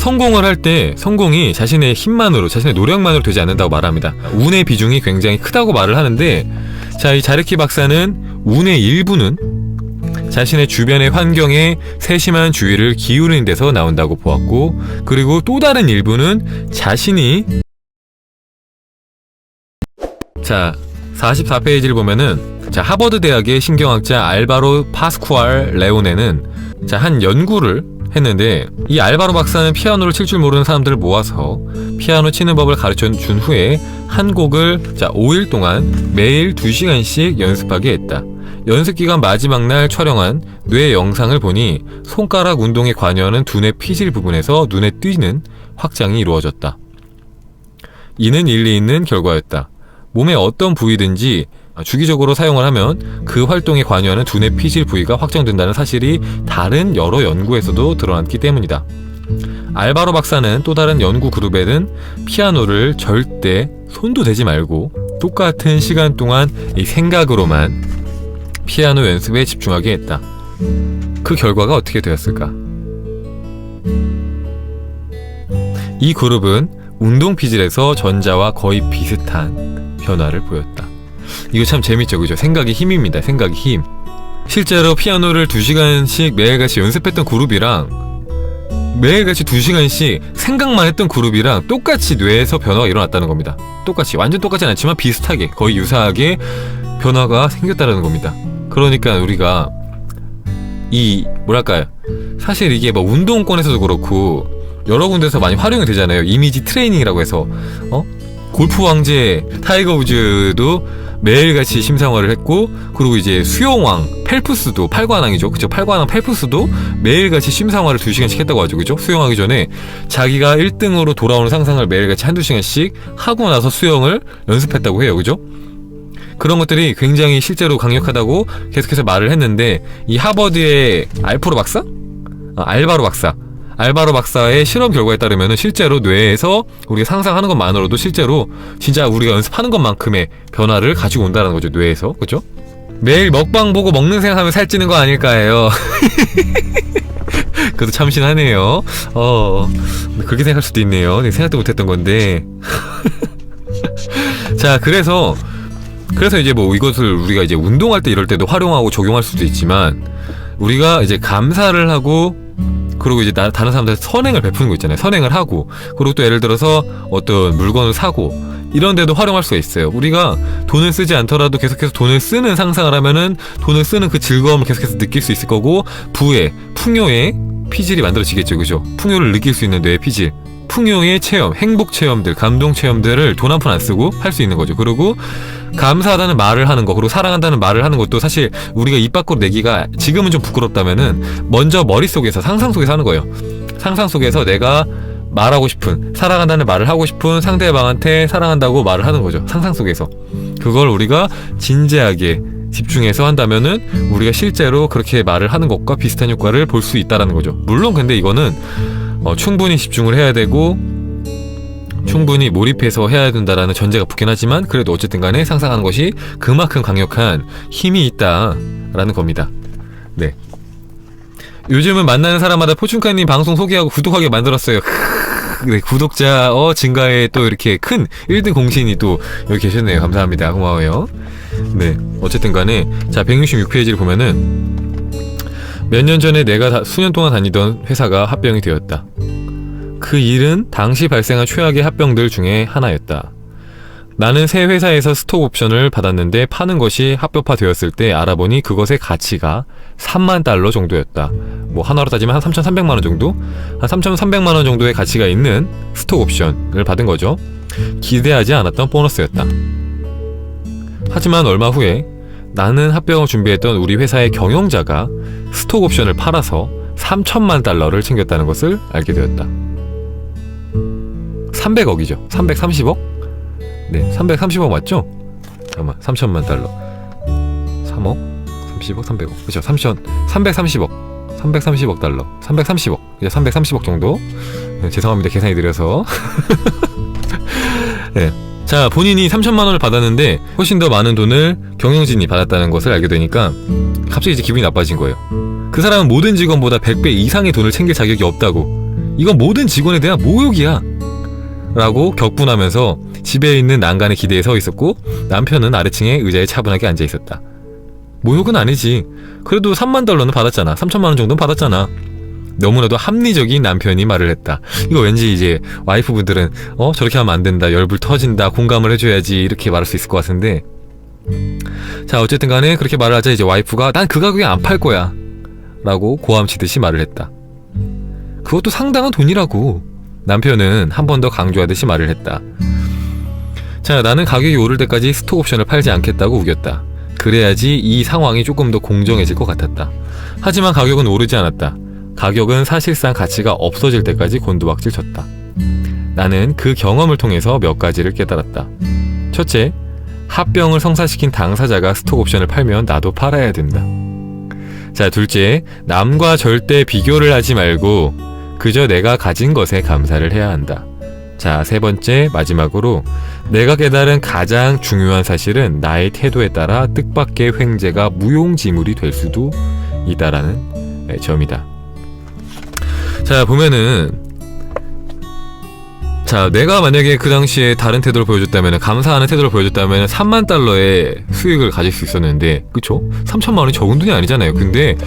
성공을 할 때 성공이 자신의 힘만으로, 자신의 노력만으로 되지 않는다고 말합니다. 운의 비중이 굉장히 크다고 말을 하는데, 자, 이 자르키 박사는 운의 일부는 자신의 주변의 환경에 세심한 주의를 기울이는 데서 나온다고 보았고, 그리고 또 다른 일부는 자신이, 자 44페이지를 보면은, 자, 하버드 대학의 신경학자 알바로 파스쿠알 레오네는 한 연구를 했는데, 이 알바로 박사는 피아노를 칠 줄 모르는 사람들을 모아서 피아노 치는 법을 가르쳐 준 후에 한 곡을 5일 동안 매일 2시간씩 연습하게 했다. 연습기간 마지막 날 촬영한 뇌 영상을 보니 손가락 운동에 관여하는 두뇌 피질 부분에서 눈에 띄는 확장이 이루어졌다. 이는 일리 있는 결과였다. 몸의 어떤 부위든지 주기적으로 사용을 하면 그 활동에 관여하는 두뇌 피질 부위가 확장된다는 사실이 다른 여러 연구에서도 드러났기 때문이다. 알바로 박사는 또 다른 연구 그룹에는 피아노를 절대 손도 대지 말고 똑같은 시간 동안 이 생각으로만 피아노 연습에 집중하게 했다. 그 결과가 어떻게 되었을까? 이 그룹은 운동 피질에서 전자와 거의 비슷한 변화를 보였다. 이거 참 재밌죠, 그죠? 생각이 힘입니다. 생각이 힘. 실제로 피아노를 2시간씩 매일같이 연습했던 그룹이랑 매일같이 2시간씩 생각만 했던 그룹이랑 똑같이 뇌에서 변화가 일어났다는 겁니다. 똑같이, 완전 똑같진 않지만 비슷하게, 거의 유사하게 변화가 생겼다는 겁니다. 그러니까 우리가 뭐랄까요, 사실 이게 뭐 운동권에서도 그렇고 여러 군데서 많이 활용이 되잖아요. 이미지 트레이닝이라고 해서 골프 왕제 타이거 우즈도 매일같이 심상화를 했고, 그리고 이제 수영왕 펠프스도, 팔관왕이죠, 그쵸? 팔관왕 펠프스도 매일같이 심상화를 2시간씩 했다고 하죠, 그죠? 수영하기 전에 자기가 1등으로 돌아오는 상상을 매일같이 1~2시간씩 하고 나서 수영을 연습했다고 해요, 그죠? 그런 것들이 굉장히 실제로 강력하다고 계속해서 말을 했는데, 이 하버드의 알바로 박사의 실험 결과에 따르면 실제로 뇌에서 우리가 상상하는 것만으로도 실제로 진짜 우리가 연습하는 것만큼의 변화를 가지고 온다는 거죠, 뇌에서. 그죠? 매일 먹방 보고 먹는 생각하면 살찌는 거 아닐까요? 그것도 참신하네요. 그렇게 생각할 수도 있네요. 생각도 못했던 건데. 자, 그래서 이제 뭐 이것을 우리가 이제 운동할 때 이럴 때도 활용하고 적용할 수도 있지만, 우리가 이제 감사를 하고, 그리고 이제 다른 사람들한테 선행을 베푸는 거 있잖아요. 선행을 하고, 그리고 또 예를 들어서 어떤 물건을 사고, 이런 데도 활용할 수가 있어요. 우리가 돈을 쓰지 않더라도 계속해서 돈을 쓰는 상상을 하면은 돈을 쓰는 그 즐거움을 계속해서 느낄 수 있을 거고, 풍요의 피질이 만들어지겠죠, 그죠? 풍요를 느낄 수 있는 뇌의 피질, 풍요의 체험, 행복 체험들, 감동 체험들을 돈 한 푼 안 쓰고 할 수 있는 거죠. 그리고 감사하다는 말을 하는 거, 그리고 사랑한다는 말을 하는 것도 사실 우리가 입 밖으로 내기가 지금은 좀 부끄럽다면은 먼저 머릿속에서, 상상 속에서 하는 거예요. 상상 속에서 내가 말하고 싶은, 사랑한다는 말을 하고 싶은 상대방한테 사랑한다고 말을 하는 거죠. 상상 속에서. 그걸 우리가 진지하게 집중해서 한다면은 우리가 실제로 그렇게 말을 하는 것과 비슷한 효과를 볼 수 있다는 거죠. 물론 근데 이거는 충분히 집중을 해야 되고 충분히 몰입해서 해야 된다라는 전제가 붙긴 하지만, 그래도 어쨌든 간에 상상하는 것이 그만큼 강력한 힘이 있다라는 겁니다. 네. 요즘은 만나는 사람마다 포춘카님 방송 소개하고 구독하게 만들었어요. 네, 구독자 증가에 또 이렇게 큰 1등 공신이 또 여기 계셨네요. 감사합니다. 고마워요. 네, 어쨌든 간에 자 166페이지를 보면은, 몇 년 전에 내가 수년 동안 다니던 회사가 합병이 되었다. 그 일은 당시 발생한 최악의 합병들 중에 하나였다. 나는 새 회사에서 스톡 옵션을 받았는데 파는 것이 합법화 되었을 때 알아보니 그것의 가치가 3만 달러 정도였다. 뭐 하나로 따지면 한 3,300만 원 정도? 한 3,300만 원 정도의 가치가 있는 스톡 옵션을 받은 거죠. 기대하지 않았던 보너스였다. 하지만 얼마 후에 나는 합병을 준비했던 우리 회사의 경영자가 스톡 옵션을 팔아서 3천만 달러를 챙겼다는 것을 알게 되었다. 300억이죠. 330억? 네, 330억 맞죠? 잠깐만, 3천만 달러 3억? 30억? 300억. 그쵸, 330억 330억 달러 330억, 이제 330억 정도. 네, 죄송합니다, 계산해 드려서. 네. 자, 본인이 3천만 원을 받았는데 훨씬 더 많은 돈을 경영진이 받았다는 것을 알게 되니까 갑자기 이제 기분이 나빠진 거예요. 그 사람은 모든 직원보다 100배 이상의 돈을 챙길 자격이 없다고 이건 모든 직원에 대한 모욕이야 라고 격분하면서 집에 있는 난간에 기대에 서 있었고, 남편은 아래층에 의자에 차분하게 앉아 있었다. 모욕은 아니지. 그래도 3만 달러는 받았잖아. 3천만 원 정도는 받았잖아. 너무나도 합리적인 남편이 말을 했다. 이거 왠지 이제 와이프분들은 저렇게 하면 안 된다, 열불 터진다, 공감을 해줘야지 이렇게 말할 수 있을 것 같은데, 자 어쨌든 간에 그렇게 말을 하자 이제 와이프가 난 그 가격에 안 팔 거야 라고 고함치듯이 말을 했다. 그것도 상당한 돈이라고 남편은 한 번 더 강조하듯이 말을 했다. 자, 나는 가격이 오를 때까지 스톡 옵션을 팔지 않겠다고 우겼다. 그래야지 이 상황이 조금 더 공정해질 것 같았다. 하지만 가격은 오르지 않았다. 가격은 사실상 가치가 없어질 때까지 곤두박질 쳤다. 나는 그 경험을 통해서 몇 가지를 깨달았다. 첫째, 합병을 성사시킨 당사자가 스톡 옵션을 팔면 나도 팔아야 된다. 자, 둘째, 남과 절대 비교를 하지 말고 그저 내가 가진 것에 감사를 해야 한다. 자, 세 번째, 마지막으로 내가 깨달은 가장 중요한 사실은 나의 태도에 따라 뜻밖의 횡재가 무용지물이 될 수도 있다라는 점이다. 자, 보면은 자, 내가 만약에 그 당시에 다른 태도를 보여줬다면, 감사하는 태도를 보여줬다면 3만 달러의 수익을 가질 수 있었는데, 그쵸? 3천만 원이 적은 돈이 아니잖아요. 근데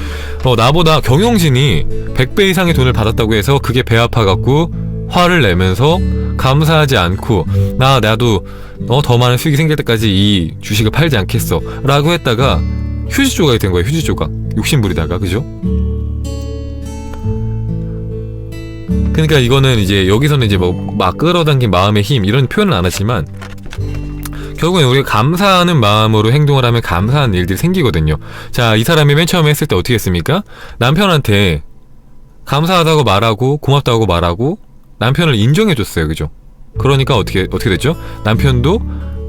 나보다 경영진이 100배 이상의 돈을 받았다고 해서 그게 배 아파갖고 화를 내면서 감사하지 않고 나도 더 많은 수익이 생길 때까지 이 주식을 팔지 않겠어 라고 했다가 휴지 조각이 된 거예요. 휴지 조각. 욕심부리다가, 그죠? 그러니까 이거는 이제 여기서는 이제 막 끌어당긴 마음의 힘 이런 표현은 안 하지만, 결국엔 우리가 감사하는 마음으로 행동을 하면 감사한 일들이 생기거든요. 자, 이 사람이 맨 처음에 했을 때 어떻게 했습니까? 남편한테 감사하다고 말하고 고맙다고 말하고 남편을 인정해줬어요. 그죠? 그러니까 어떻게 됐죠? 남편도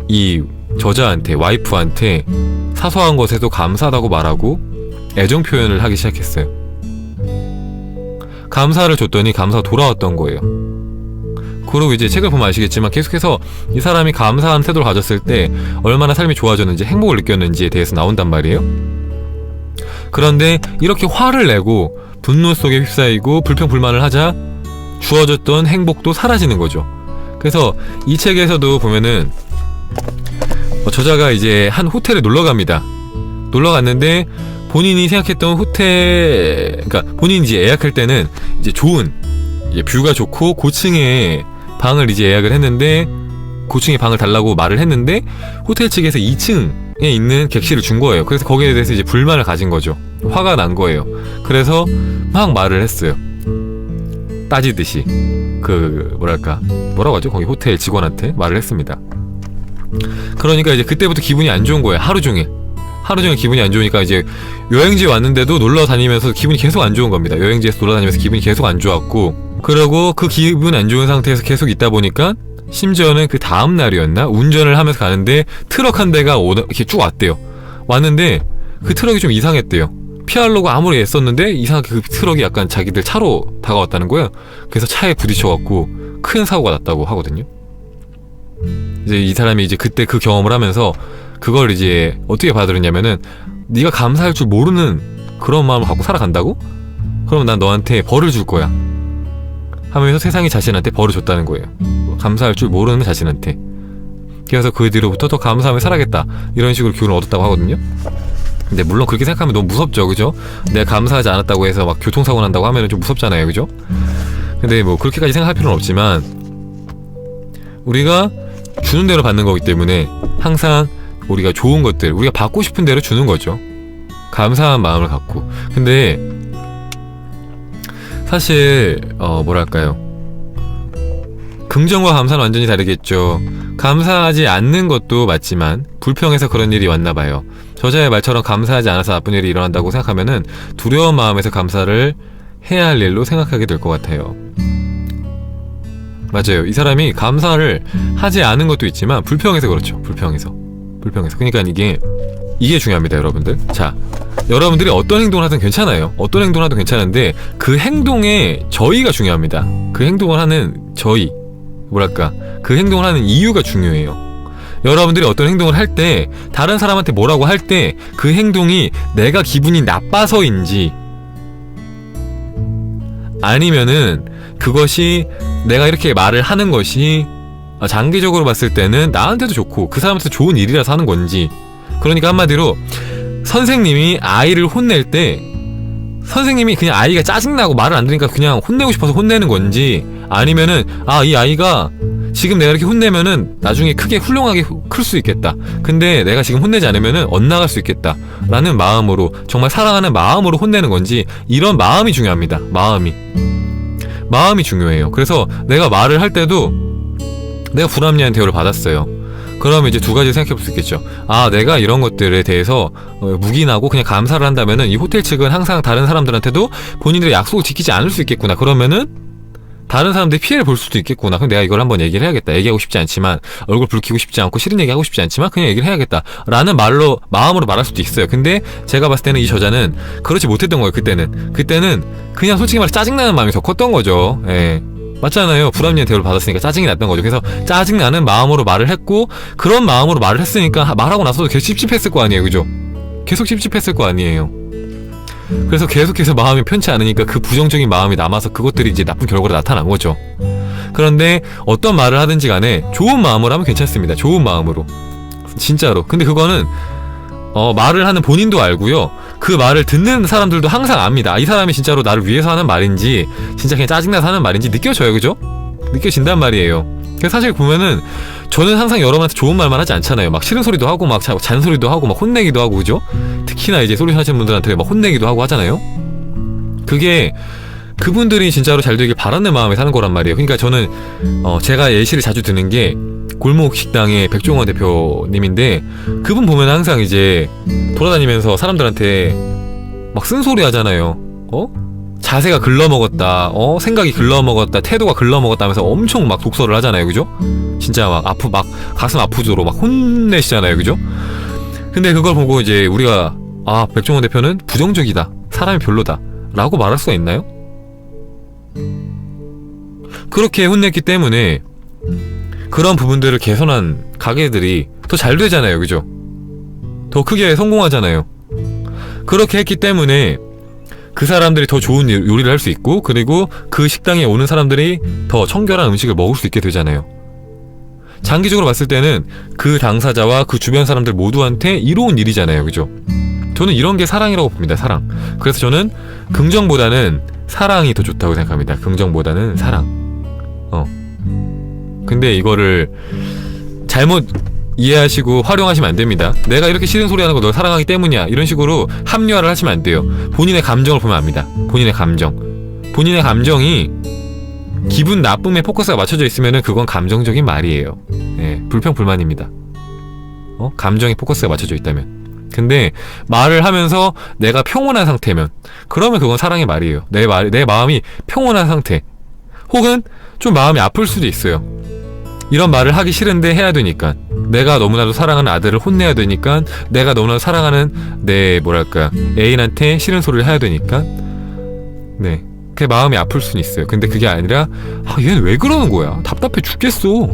이 저자한테, 와이프한테 사소한 것에도 감사하다고 말하고 애정 표현을 하기 시작했어요. 감사를 줬더니 감사가 돌아왔던 거예요. 그리고 이제 책을 보면 아시겠지만 계속해서 이 사람이 감사한 태도를 가졌을 때 얼마나 삶이 좋아졌는지, 행복을 느꼈는지에 대해서 나온단 말이에요. 그런데 이렇게 화를 내고 분노 속에 휩싸이고 불평불만을 하자 주어졌던 행복도 사라지는 거죠. 그래서 이 책에서도 보면은 저자가 이제 한 호텔에 놀러 갑니다. 놀러 갔는데 본인이 생각했던 호텔, 그러니까 본인이 이제 예약할 때는 이제 좋은, 이제 뷰가 좋고 고층에 방을 이제 예약을 했는데, 고층에 방을 달라고 말을 했는데 호텔 측에서 2층에 있는 객실을 준 거예요. 그래서 거기에 대해서 이제 불만을 가진 거죠. 화가 난 거예요. 그래서 막 말을 했어요. 따지듯이 뭐라고 하죠? 거기 호텔 직원한테 말을 했습니다. 그러니까 이제 그때부터 기분이 안 좋은 거예요. 하루 종일 기분이 안 좋으니까 이제 여행지에 왔는데도 놀러 다니면서 기분이 계속 안 좋은 겁니다. 여행지에서 돌아다니면서 기분이 계속 안 좋았고, 그리고 그 기분 안 좋은 상태에서 계속 있다 보니까 심지어는 그 다음 날이었나? 운전을 하면서 가는데 트럭 한 대가 이렇게 쭉 왔대요. 왔는데 그 트럭이 좀 이상했대요. 피하려고 아무리 애썼는데 이상하게 그 트럭이 약간 자기들 차로 다가왔다는 거예요. 그래서 차에 부딪혀갖고 큰 사고가 났다고 하거든요. 이제 이 사람이 이제 그때 그 경험을 하면서 그걸 이제 어떻게 받아들였냐면은, 네가 감사할 줄 모르는 그런 마음을 갖고 살아간다고? 그럼 난 너한테 벌을 줄 거야 하면서 세상이 자신한테 벌을 줬다는 거예요. 감사할 줄 모르는 자신한테. 그래서 그 뒤로부터 더 감사하며 살아야겠다 이런 식으로 교훈을 얻었다고 하거든요. 근데 물론 그렇게 생각하면 너무 무섭죠. 그죠? 내가 감사하지 않았다고 해서 막 교통사고 난다고 하면 좀 무섭잖아요. 그죠? 근데 뭐 그렇게까지 생각할 필요는 없지만, 우리가 주는 대로 받는 거기 때문에 항상 우리가 좋은 것들, 우리가 받고 싶은 대로 주는 거죠. 감사한 마음을 갖고. 근데 사실 뭐랄까요, 긍정과 감사는 완전히 다르겠죠. 감사하지 않는 것도 맞지만 불평해서 그런 일이 왔나 봐요. 저자의 말처럼 감사하지 않아서 나쁜 일이 일어난다고 생각하면은 두려운 마음에서 감사를 해야 할 일로 생각하게 될 것 같아요. 맞아요. 이 사람이 감사를 하지 않은 것도 있지만 불평해서 그렇죠. 불평해서. 그러니까 이게 중요합니다, 여러분들. 자, 여러분들이 어떤 행동을 하든 괜찮아요. 어떤 행동을 하든 괜찮은데 그 행동의 저희가 중요합니다. 그 행동을 하는 저희, 그 행동을 하는 이유가 중요해요. 여러분들이 어떤 행동을 할 때, 다른 사람한테 뭐라고 할 때 그 행동이 내가 기분이 나빠서인지, 아니면은 그것이 내가 이렇게 말을 하는 것이 장기적으로 봤을 때는 나한테도 좋고 그 사람한테도 좋은 일이라서 하는 건지, 그러니까 한마디로 선생님이 아이를 혼낼 때 선생님이 그냥 아이가 짜증나고 말을 안 들으니까 그냥 혼내고 싶어서 혼내는 건지, 아니면은 이 아이가 지금 내가 이렇게 혼내면은 나중에 크게 훌륭하게 클 수 있겠다, 근데 내가 지금 혼내지 않으면은 엇나갈 수 있겠다 라는 마음으로, 정말 사랑하는 마음으로 혼내는 건지, 이런 마음이 중요합니다. 마음이 중요해요. 그래서 내가 말을 할 때도 내가 불합리한 대우를 받았어요. 그러면 이제 두 가지 생각해 볼 수 있겠죠. 내가 이런 것들에 대해서 묵인하고 그냥 감사를 한다면은 이 호텔 측은 항상 다른 사람들한테도 본인들의 약속을 지키지 않을 수 있겠구나. 그러면은 다른 사람들이 피해를 볼 수도 있겠구나. 그럼 내가 이걸 한번 얘기를 해야겠다. 얘기하고 싶지 않지만, 얼굴 붉히고 싶지 않고 싫은 얘기하고 싶지 않지만 그냥 얘기를 해야겠다 라는 마음으로 말할 수도 있어요. 근데 제가 봤을 때는 이 저자는 그렇지 못했던 거예요. 그때는 그냥 솔직히 말해 짜증나는 마음이 더 컸던 거죠. 예. 맞잖아요. 불합리한 대우를 받았으니까 짜증이 났던 거죠. 그래서 짜증나는 마음으로 말을 했고, 그런 마음으로 말을 했으니까 말하고 나서도 계속 찝찝했을 거 아니에요. 그죠? 계속 찝찝했을 거 아니에요. 그래서 계속해서 마음이 편치 않으니까 그 부정적인 마음이 남아서 그것들이 이제 나쁜 결과로 나타난 거죠. 그런데 어떤 말을 하든지 간에 좋은 마음으로 하면 괜찮습니다. 좋은 마음으로. 진짜로. 근데 그거는 말을 하는 본인도 알고요. 그 말을 듣는 사람들도 항상 압니다. 이 사람이 진짜로 나를 위해서 하는 말인지 진짜 그냥 짜증나서 하는 말인지 느껴져요. 그죠? 느껴진단 말이에요. 그래서 사실 보면은 저는 항상 여러분한테 좋은 말만 하지 않잖아요. 막 싫은 소리도 하고 막 잔소리도 하고 막 혼내기도 하고, 그죠? 특히나 이제 솔루션 하시는 분들한테 막 혼내기도 하고 하잖아요. 그게 그분들이 진짜로 잘 되길 바라는 마음에 사는 거란 말이에요. 그러니까 저는 제가 예시를 자주 드는 게 골목 식당의 백종원 대표님인데, 그분 보면 항상 이제 돌아다니면서 사람들한테 막 쓴소리 하잖아요. 자세가 글러먹었다, 생각이 글러먹었다, 태도가 글러먹었다 하면서 엄청 막 독설을 하잖아요. 그죠? 진짜 막 가슴 아프도록 막 혼내시잖아요. 그죠? 근데 그걸 보고 이제 우리가 백종원 대표는 부정적이다, 사람이 별로다 라고 말할 수가 있나요? 그렇게 혼냈기 때문에 그런 부분들을 개선한 가게들이 더 잘 되잖아요. 그죠? 더 크게 성공하잖아요. 그렇게 했기 때문에 그 사람들이 더 좋은 요리를 할 수 있고, 그리고 그 식당에 오는 사람들이 더 청결한 음식을 먹을 수 있게 되잖아요. 장기적으로 봤을 때는 그 당사자와 그 주변 사람들 모두한테 이로운 일이잖아요. 그죠? 저는 이런 게 사랑이라고 봅니다. 사랑. 그래서 저는 긍정보다는 사랑이 더 좋다고 생각합니다. 긍정보다는 사랑. 근데 이거를 잘못 이해하시고 활용하시면 안 됩니다. 내가 이렇게 싫은 소리 하는 거 널 사랑하기 때문이야, 이런 식으로 합리화를 하시면 안 돼요. 본인의 감정을 보면 압니다. 본인의 감정이 기분 나쁨에 포커스가 맞춰져 있으면은 그건 감정적인 말이에요. 불평불만입니다. 감정에 포커스가 맞춰져 있다면. 근데 말을 하면서 내가 평온한 상태면, 그러면 그건 사랑의 말이에요. 내 마음이 평온한 상태, 혹은 좀 마음이 아플 수도 있어요. 이런 말을 하기 싫은데 해야 되니까, 내가 너무나도 사랑하는 아들을 혼내야 되니까, 내가 너무나도 사랑하는 내 애인한테 싫은 소리를 해야 되니까, 그게 마음이 아플 수는 있어요. 근데 그게 아니라 얘는 왜 그러는 거야, 답답해 죽겠어,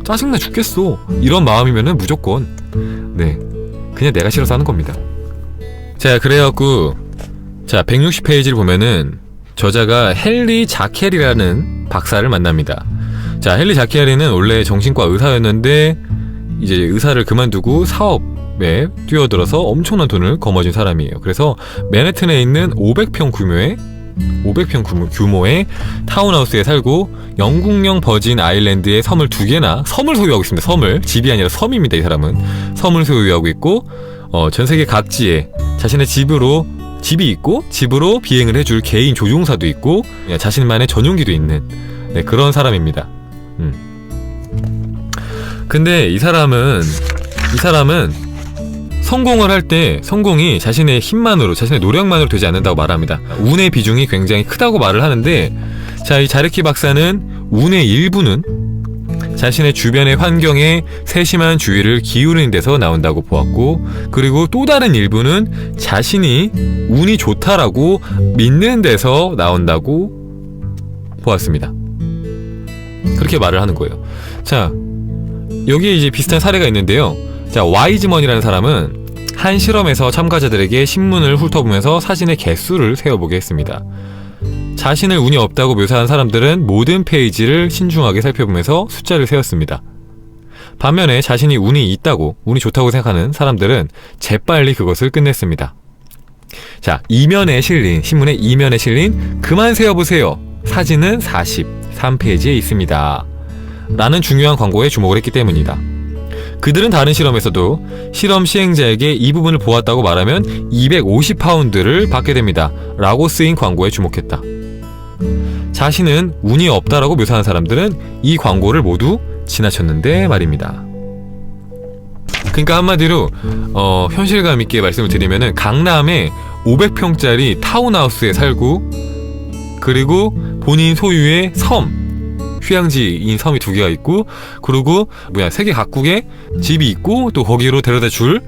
짜증나 죽겠어, 이런 마음이면은 무조건 그냥 내가 싫어서 하는 겁니다. 자, 그래갖고 160페이지를 보면은 저자가 헨리 자켈이라는 박사를 만납니다. 자, 헨리 자켈이는 원래 정신과 의사였는데 이제 의사를 그만두고 사업에 뛰어들어서 엄청난 돈을 거머쥔 사람이에요. 그래서 맨해튼에 있는 500평 규모의 타운하우스에 살고, 영국령 버진 아일랜드의 섬을 2개나 소유하고 있습니다. 집이 아니라 섬입니다. 이 사람은 섬을 소유하고 있고, 전 세계 각지에 자신의 집이 있고, 집으로 비행을 해줄 개인 조종사도 있고, 자신만의 전용기도 있는 그런 사람입니다. 근데 이 사람은 성공을 할 때 성공이 자신의 힘만으로, 자신의 노력만으로 되지 않는다고 말합니다. 운의 비중이 굉장히 크다고 말을 하는데, 이 자르키 박사는 운의 일부는 자신의 주변의 환경에 세심한 주의를 기울이는 데서 나온다고 보았고, 그리고 또 다른 일부는 자신이 운이 좋다라고 믿는 데서 나온다고 보았습니다. 그렇게 말을 하는 거예요. 여기에 이제 비슷한 사례가 있는데요. 와이즈먼이라는 사람은 한 실험에서 참가자들에게 신문을 훑어보면서 사진의 개수를 세어보게 했습니다. 자신을 운이 없다고 묘사한 사람들은 모든 페이지를 신중하게 살펴보면서 숫자를 세웠습니다. 반면에 자신이 운이 있다고, 운이 좋다고 생각하는 사람들은 재빨리 그것을 끝냈습니다. 자, 이면에 실린, 신문의 이면에 실린 그만 세어보세요 사진은 43페이지에 있습니다 라는 중요한 광고에 주목을 했기 때문이다. 그들은 다른 실험에서도 실험 시행자에게 이 부분을 보았다고 말하면 250파운드를 받게 됩니다 라고 쓰인 광고에 주목했다. 자신은 운이 없다라고 묘사하는 사람들은 이 광고를 모두 지나쳤는데 말입니다. 그러니까 한마디로 현실감 있게 말씀을 드리면은 강남에 500평짜리 타운하우스에 살고, 그리고 본인 소유의 섬, 휴양지인 섬이 2개가 있고, 그리고 세계 각국에 집이 있고, 또 거기로 데려다 줄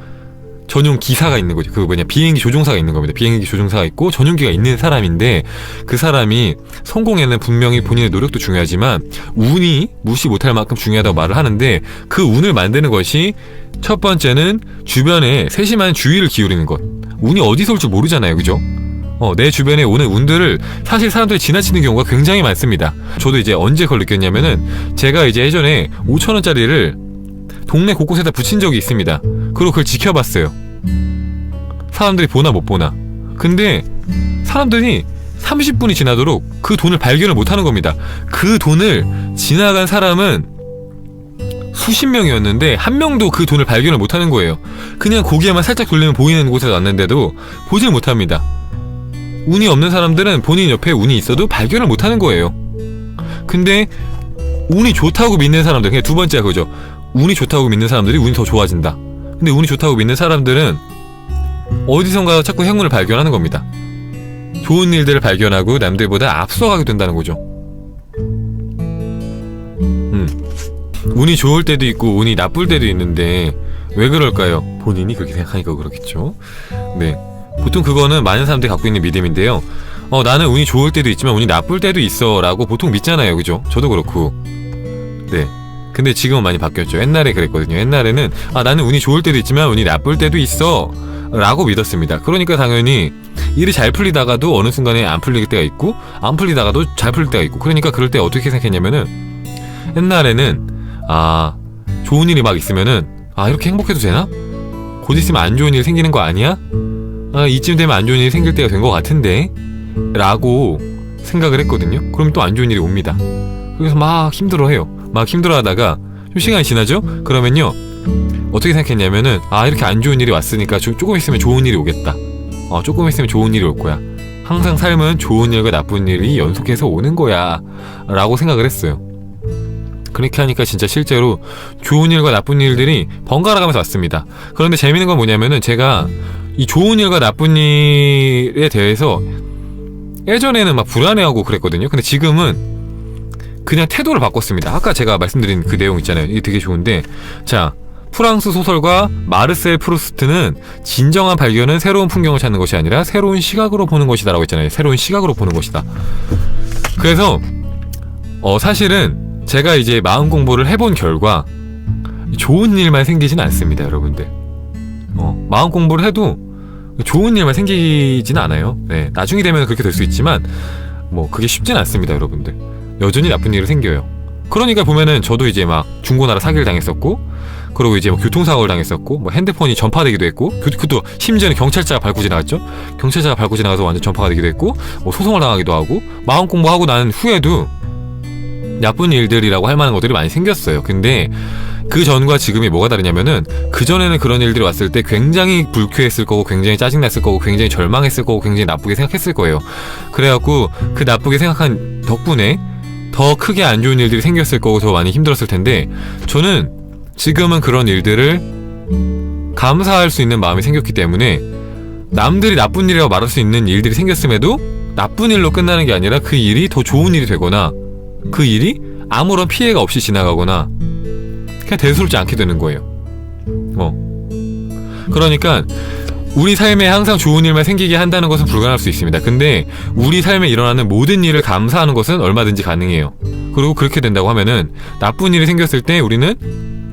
전용 기사가 있는 거죠. 비행기 조종사가 있는 겁니다. 비행기 조종사가 있고 전용기가 있는 사람인데, 그 사람이 성공에는 분명히 본인의 노력도 중요하지만 운이 무시 못할 만큼 중요하다고 말을 하는데, 그 운을 만드는 것이 첫 번째는 주변에 세심한 주의를 기울이는 것. 운이 어디서 올 줄 모르잖아요, 그죠? 내 주변에 오는 운들을 사실 사람들이 지나치는 경우가 굉장히 많습니다. 저도 이제 언제 그걸 느꼈냐면은, 제가 이제 예전에 5,000원짜리를 동네 곳곳에다 붙인 적이 있습니다. 그리고 그걸 지켜봤어요. 사람들이 보나 못 보나. 근데 사람들이 30분이 지나도록 그 돈을 발견을 못하는 겁니다. 그 돈을 지나간 사람은 수십 명이었는데 한 명도 그 돈을 발견을 못하는 거예요. 그냥 고개만 살짝 돌리면 보이는 곳에 왔는데도 보질 못합니다. 운이 없는 사람들은 본인 옆에 운이 있어도 발견을 못하는 거예요. 근데 운이 좋다고 믿는 사람들, 그냥 두 번째가 그거죠. 운이 좋다고 믿는 사람들이 운이 더 좋아진다. 근데 운이 좋다고 믿는 사람들은 어디선가 자꾸 행운을 발견하는 겁니다. 좋은 일들을 발견하고 남들보다 앞서가게 된다는 거죠. 운이 좋을 때도 있고 운이 나쁠 때도 있는데 왜 그럴까요? 본인이 그렇게 생각하니까 그렇겠죠. 네, 보통 그거는 많은 사람들이 갖고 있는 믿음인데요. 나는 운이 좋을 때도 있지만 운이 나쁠 때도 있어 라고 보통 믿잖아요, 그죠? 저도 그렇고. 네, 근데 지금은 많이 바뀌었죠. 옛날에 그랬거든요. 옛날에는 나는 운이 좋을 때도 있지만 운이 나쁠 때도 있어 라고 믿었습니다. 그러니까 당연히 일이 잘 풀리다가도 어느 순간에 안 풀릴 때가 있고, 안 풀리다가도 잘 풀릴 때가 있고, 그러니까 그럴 때 어떻게 생각했냐면은, 옛날에는 좋은 일이 막 있으면은 이렇게 행복해도 되나? 곧 있으면 안 좋은 일 생기는 거 아니야? 이쯤 되면 안 좋은 일이 생길 때가 된 것 같은데? 라고 생각을 했거든요. 그럼 또 안 좋은 일이 옵니다. 그래서 막 힘들어해요. 막 힘들어하다가 좀 시간이 지나죠? 그러면요, 어떻게 생각했냐면은 이렇게 안 좋은 일이 왔으니까 조금 있으면 좋은 일이 오겠다. 조금 있으면 좋은 일이 올 거야. 항상 삶은 좋은 일과 나쁜 일이 연속해서 오는 거야 라고 생각을 했어요. 그렇게 하니까 진짜 실제로 좋은 일과 나쁜 일들이 번갈아 가면서 왔습니다. 그런데 재밌는 건 뭐냐면은, 제가 이 좋은 일과 나쁜 일에 대해서 예전에는 막 불안해하고 그랬거든요. 근데 지금은 그냥 태도를 바꿨습니다. 아까 제가 말씀드린 그 내용 있잖아요. 이게 되게 좋은데, 자, 프랑스 소설가 마르셀 프루스트는 진정한 발견은 새로운 풍경을 찾는 것이 아니라 새로운 시각으로 보는 것이다 라고 했잖아요. 새로운 시각으로 보는 것이다. 그래서 사실은 제가 이제 마음 공부를 해본 결과 좋은 일만 생기진 않습니다, 여러분들. 마음 공부를 해도 좋은 일만 생기진 않아요. 네, 나중에 되면 그렇게 될 수 있지만 그게 쉽진 않습니다, 여러분들. 여전히 나쁜 일이 생겨요. 그러니까 보면은 저도 이제 막 중고나라 사기를 당했었고, 그리고 이제 교통사고를 당했었고, 핸드폰이 전파되기도 했고, 그것도 심지어는 경찰차가 밟고 지나갔죠. 경찰차가 밟고 지나가서 완전 전파가 되기도 했고, 소송을 당하기도 하고, 마음 공부하고 난 후에도 나쁜 일들이라고 할 만한 것들이 많이 생겼어요. 근데 그 전과 지금이 뭐가 다르냐면은, 그 전에는 그런 일들이 왔을 때 굉장히 불쾌했을 거고, 굉장히 짜증났을 거고, 굉장히 절망했을 거고, 굉장히 나쁘게 생각했을 거예요. 그래갖고 그 나쁘게 생각한 덕분에 더 크게 안 좋은 일들이 생겼을 거고 더 많이 힘들었을 텐데, 저는 지금은 그런 일들을 감사할 수 있는 마음이 생겼기 때문에 남들이 나쁜 일이라고 말할 수 있는 일들이 생겼음에도 나쁜 일로 끝나는 게 아니라 그 일이 더 좋은 일이 되거나, 그 일이 아무런 피해가 없이 지나가거나 그냥 대수롭지 않게 되는 거예요. 그러니까 우리 삶에 항상 좋은 일만 생기게 한다는 것은 불가능할 수 있습니다. 근데 우리 삶에 일어나는 모든 일을 감사하는 것은 얼마든지 가능해요. 그리고 그렇게 된다고 하면은 나쁜 일이 생겼을 때 우리는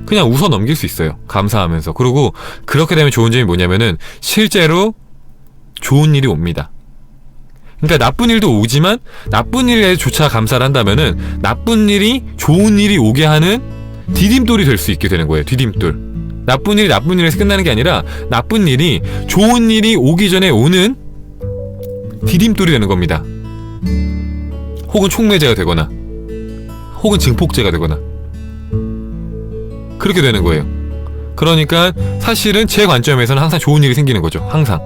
그냥 웃어 넘길 수 있어요, 감사하면서. 그리고 그렇게 되면 좋은 점이 뭐냐면은 실제로 좋은 일이 옵니다. 그러니까 나쁜 일도 오지만 나쁜 일에조차 감사를 한다면은 나쁜 일이 좋은 일이 오게 하는 디딤돌이 될 수 있게 되는 거예요. 디딤돌. 나쁜 일이 나쁜 일에서 끝나는 게 아니라 나쁜 일이 좋은 일이 오기 전에 오는 디딤돌이 되는 겁니다. 혹은 촉매제가 되거나 혹은 증폭제가 되거나 그렇게 되는 거예요. 그러니까 사실은 제 관점에서는 항상 좋은 일이 생기는 거죠. 항상.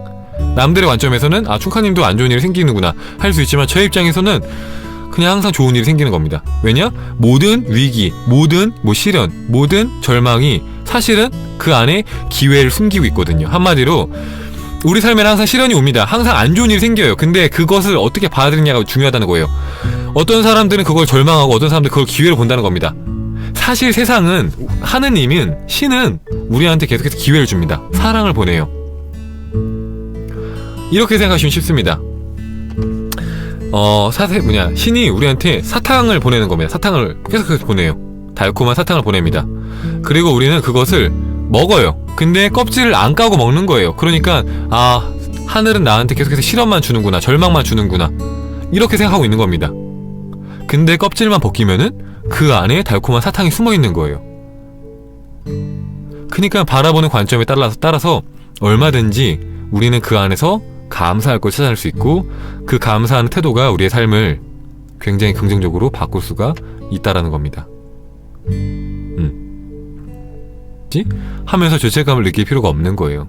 남들의 관점에서는 아 충카님도 안 좋은 일이 생기는구나 할 수 있지만 제 입장에서는 그냥 항상 좋은 일이 생기는 겁니다. 왜냐? 모든 위기, 모든 시련, 모든 절망이 사실은 그 안에 기회를 숨기고 있거든요. 한마디로 우리 삶에는 항상 시련이 옵니다. 항상 안 좋은 일이 생겨요. 근데 그것을 어떻게 받아들이냐가 중요하다는 거예요. 어떤 사람들은 그걸 절망하고 어떤 사람들은 그걸 기회로 본다는 겁니다. 사실 세상은 하느님은 신은 우리한테 계속해서 기회를 줍니다. 사랑을 보내요. 이렇게 생각하시면 쉽습니다. 신이 우리한테 사탕을 보내는 겁니다. 사탕을 계속해서 보내요. 달콤한 사탕을 보냅니다. 그리고 우리는 그것을 먹어요. 근데 껍질을 안 까고 먹는 거예요. 그러니까 아 하늘은 나한테 계속해서 시련만 주는구나, 절망만 주는구나 이렇게 생각하고 있는 겁니다. 근데 껍질만 벗기면은 그 안에 달콤한 사탕이 숨어있는 거예요. 그러니까 바라보는 관점에 따라서 얼마든지 우리는 그 안에서 감사할 걸 찾아낼 수 있고 그 감사하는 태도가 우리의 삶을 굉장히 긍정적으로 바꿀 수가 있다라는 겁니다. 하면서 죄책감을 느낄 필요가 없는 거예요.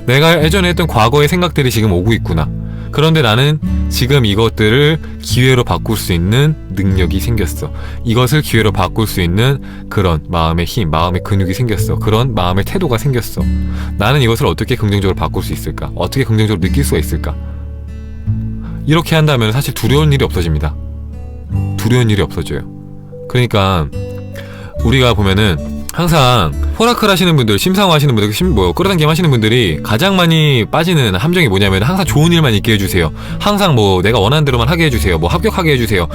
내가 예전에 했던 과거의 생각들이 지금 오고 있구나. 그런데 나는 지금 이것들을 기회로 바꿀 수 있는 능력이 생겼어. 이것을 기회로 바꿀 수 있는 그런 마음의 힘, 마음의 근육이 생겼어. 그런 마음의 태도가 생겼어. 나는 이것을 어떻게 긍정적으로 바꿀 수 있을까? 어떻게 긍정적으로 느낄 수가 있을까? 이렇게 한다면 사실 두려운 일이 없어집니다. 두려운 일이 없어져요. 그러니까 우리가 보면은 항상 호라클 하시는 분들, 심상화 하시는 분들, 끌어당김 하시는 분들이 가장 많이 빠지는 함정이 뭐냐면 항상 좋은 일만 있게 해주세요. 항상 내가 원하는 대로만 하게 해주세요. 합격하게 해주세요.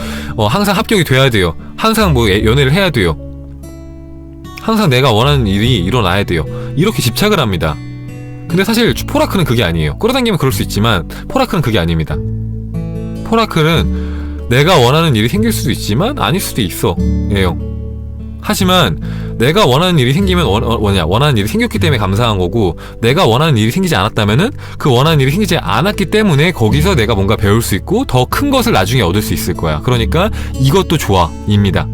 항상 합격이 돼야 돼요. 항상 연애를 해야 돼요. 항상 내가 원하는 일이 일어나야 돼요. 이렇게 집착을 합니다. 근데 사실 포라클은 그게 아니에요. 끌어당기면 그럴 수 있지만 포라클은 그게 아닙니다. 포라클은 내가 원하는 일이 생길 수도 있지만 아닐 수도 있어 예요. 하지만 내가 원하는 일이 생기면 원하는 일이 생겼기 때문에 감사한 거고, 내가 원하는 일이 생기지 않았다면은 그 원하는 일이 생기지 않았기 때문에 거기서 내가 뭔가 배울 수 있고 더 큰 것을 나중에 얻을 수 있을 거야. 그러니까 이것도 좋아입니다.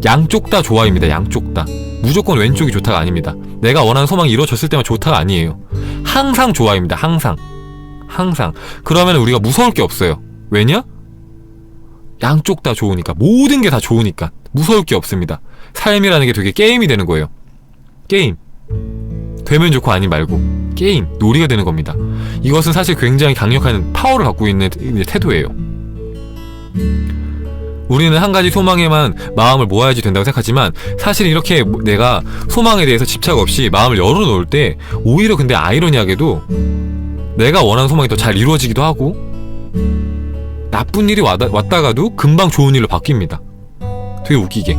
양쪽 다 좋아입니다. 양쪽 다. 무조건 왼쪽이 좋다가 아닙니다. 내가 원하는 소망이 이루어졌을 때만 좋다가 아니에요. 항상 좋아입니다. 항상. 그러면 우리가 무서울 게 없어요. 왜냐? 양쪽 다 좋으니까. 모든 게 다 좋으니까 무서울 게 없습니다. 삶이라는 게 되게 게임이 되는 거예요. 게임. 되면 좋고 아니 말고 게임, 놀이가 되는 겁니다. 이것은 사실 굉장히 강력한 파워를 갖고 있는 태도예요. 우리는 한 가지 소망에만 마음을 모아야지 된다고 생각하지만 사실 이렇게 내가 소망에 대해서 집착 없이 마음을 열어놓을 때 오히려 근데 아이러니하게도 내가 원하는 소망이 더 잘 이루어지기도 하고 나쁜 일이 왔다가도 금방 좋은 일로 바뀝니다. 되게 웃기게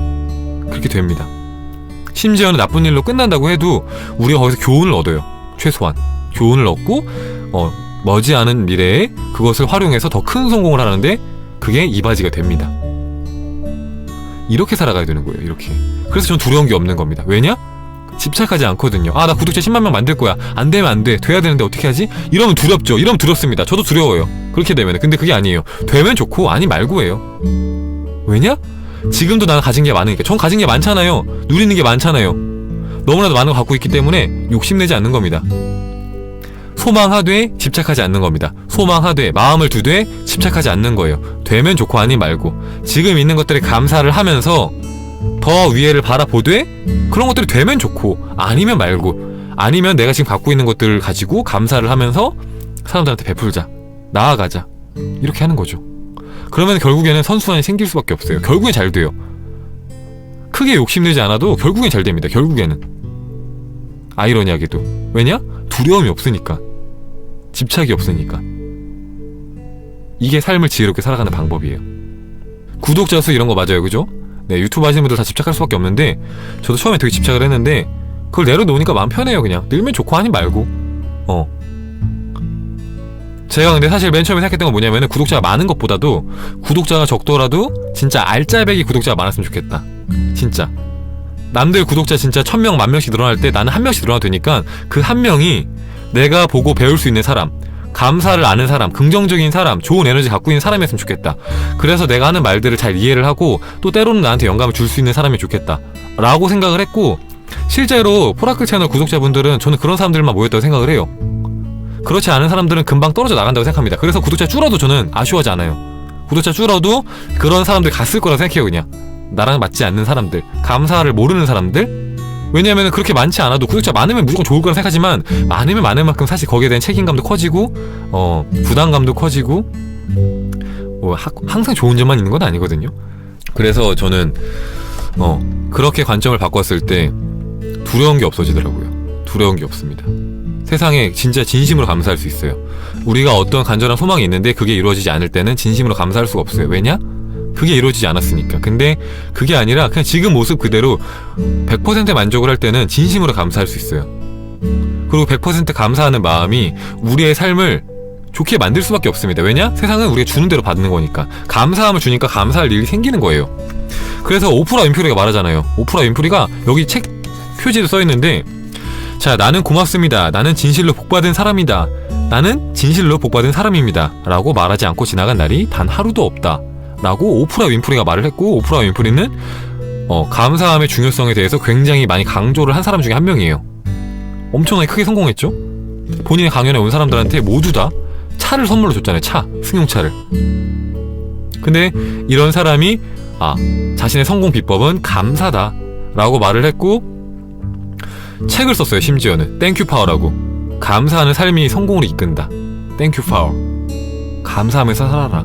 그렇게 됩니다. 심지어는 나쁜 일로 끝난다고 해도 우리가 거기서 교훈을 얻어요. 최소한 교훈을 얻고 머지않은 미래에 그것을 활용해서 더 큰 성공을 하는데 그게 이바지가 됩니다. 이렇게 살아가야 되는 거예요. 이렇게. 그래서 저는 두려운 게 없는 겁니다. 왜냐? 집착하지 않거든요. 나 구독자 10만 명 만들 거야. 안 되면 안 돼. 돼야 되는데 어떻게 하지? 이러면 두렵죠. 이러면 두렵습니다. 저도 두려워요. 그렇게 되면. 근데 그게 아니에요. 되면 좋고 아니 말고예요. 왜냐? 지금도 나는 가진 게 많으니까. 전 가진 게 많잖아요. 누리는 게 많잖아요. 너무나도 많은 거 갖고 있기 때문에 욕심내지 않는 겁니다. 소망하되 집착하지 않는 겁니다. 소망하되 마음을 두되 집착하지 않는 거예요. 되면 좋고 아니 말고 지금 있는 것들에 감사를 하면서 더 위에를 바라보되 그런 것들이 되면 좋고 아니면 말고, 아니면 내가 지금 갖고 있는 것들을 가지고 감사를 하면서 사람들한테 베풀자, 나아가자, 이렇게 하는 거죠. 그러면 결국에는 선순환이 생길 수밖에 없어요. 결국엔 잘 돼요. 크게 욕심내지 않아도 결국엔 잘 됩니다. 결국에는. 아이러니하게도. 왜냐? 두려움이 없으니까. 집착이 없으니까. 이게 삶을 지혜롭게 살아가는 방법이에요. 구독자 수 이런 거 맞아요. 그죠? 네, 유튜브 하시는 분들 다 집착할 수밖에 없는데 저도 처음에 되게 집착을 했는데 그걸 내려놓으니까 마음 편해요. 그냥 늘면 좋고 아니 말고. 제가 근데 사실 맨 처음에 생각했던 건 뭐냐면은 구독자가 많은 것보다도 구독자가 적더라도 진짜 알짜배기 구독자가 많았으면 좋겠다. 진짜 남들 구독자 진짜 1000명, 10,000명씩 늘어날 때 나는 1명씩 늘어나도 되니까 그 1명이 내가 보고 배울 수 있는 사람, 감사를 아는 사람, 긍정적인 사람, 좋은 에너지 갖고 있는 사람이었으면 좋겠다. 그래서 내가 하는 말들을 잘 이해를 하고 또 때로는 나한테 영감을 줄 수 있는 사람이 좋겠다 라고 생각을 했고, 실제로 포라클 채널 구독자분들은 저는 그런 사람들만 모였다고 생각을 해요. 그렇지 않은 사람들은 금방 떨어져 나간다고 생각합니다. 그래서 구독자 줄어도 저는 아쉬워하지 않아요. 구독자 줄어도 그런 사람들 갔을 거라 생각해요. 그냥 나랑 맞지 않는 사람들, 감사를 모르는 사람들. 왜냐면 그렇게 많지 않아도 구독자 많으면 무조건 좋을 거라 생각하지만 많으면 많은 만큼 사실 거기에 대한 책임감도 커지고 부담감도 커지고 항상 좋은 점만 있는 건 아니거든요. 그래서 저는 그렇게 관점을 바꿨을 때 두려운 게 없어지더라고요. 두려운 게 없습니다. 세상에 진짜 진심으로 감사할 수 있어요. 우리가 어떤 간절한 소망이 있는데 그게 이루어지지 않을 때는 진심으로 감사할 수가 없어요. 왜냐? 그게 이루어지지 않았으니까. 근데 그게 아니라 그냥 지금 모습 그대로 100% 만족을 할 때는 진심으로 감사할 수 있어요. 그리고 100% 감사하는 마음이 우리의 삶을 좋게 만들 수밖에 없습니다. 왜냐? 세상은 우리가 주는 대로 받는 거니까. 감사함을 주니까 감사할 일이 생기는 거예요. 그래서 오프라 윈프리가 말하잖아요. 오프라 윈프리가 여기 책 표지도 써있는데, 자, 나는 고맙습니다. 나는 진실로 복받은 사람이다. 나는 진실로 복받은 사람입니다. 라고 말하지 않고 지나간 날이 단 하루도 없다. 라고 오프라 윈프리가 말을 했고, 오프라 윈프리는 감사함의 중요성에 대해서 굉장히 많이 강조를 한 사람 중에 한 명이에요. 엄청나게 크게 성공했죠. 본인의 강연에 온 사람들한테 모두 다 차를 선물로 줬잖아요. 차, 승용차를. 근데 이런 사람이 자신의 성공 비법은 감사다 라고 말을 했고, 책을 썼어요. 심지어는 땡큐 파워라고. 감사하는 삶이 성공으로 이끈다. 땡큐 파워. 감사하면서 살아라.